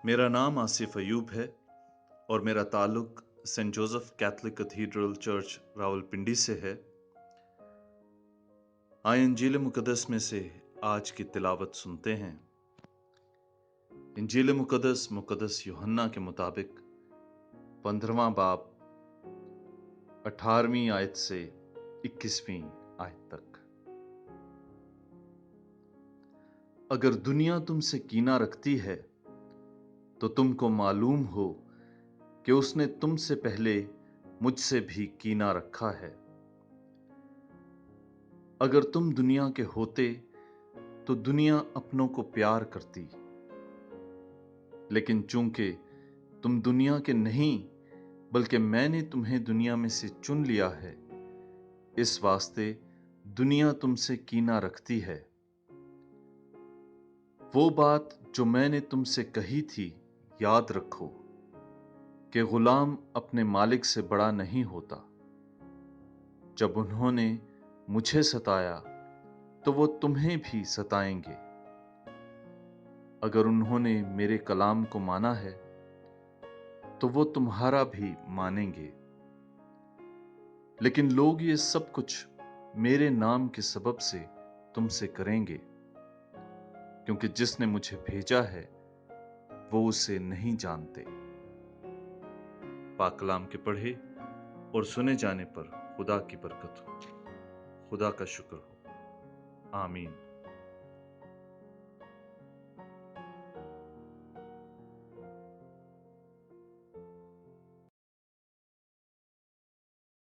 मेरा नाम आसिफ अयूब है और मेरा ताल्लुक Saint Joseph Catholic cathedral church Rawalpindi से है। आइए इंजील मुकद्दस में से आज की तिलावत सुनते हैं। इंजील मुकद्दस यूहन्ना के मुताबिक 15वां बाब 18वीं आयत से 21वीं आयत तक। अगर दुनिया तुमसे कीना रखती है तो तुमको मालूम हो कि उसने तुमसे पहले मुझसे भी कीना रखा है। अगर तुम दुनिया के होते तो दुनिया अपनों को प्यार करती, लेकिन चूंकि तुम दुनिया के नहीं बल्कि मैंने तुम्हें दुनिया में से चुन लिया है, इस वास्ते दुनिया तुमसे कीना रखती है। वो बात जो मैंने तुमसे कही थी याद रखो कि गुलाम अपने मालिक से बड़ा नहीं होता। जब उन्होंने मुझे सताया तो वो तुम्हें भी सताएंगे। अगर उन्होंने मेरे कलाम को माना है तो वो तुम्हारा भी मानेंगे। लेकिन लोग ये सब कुछ मेरे नाम के सबब से तुमसे करेंगे, क्योंकि जिसने मुझे भेजा है वो उसे नहीं जानते। पाक कलाम के पढ़े और सुने जाने पर खुदा की बरकत हो। खुदा का शुक्र हो। आमीन।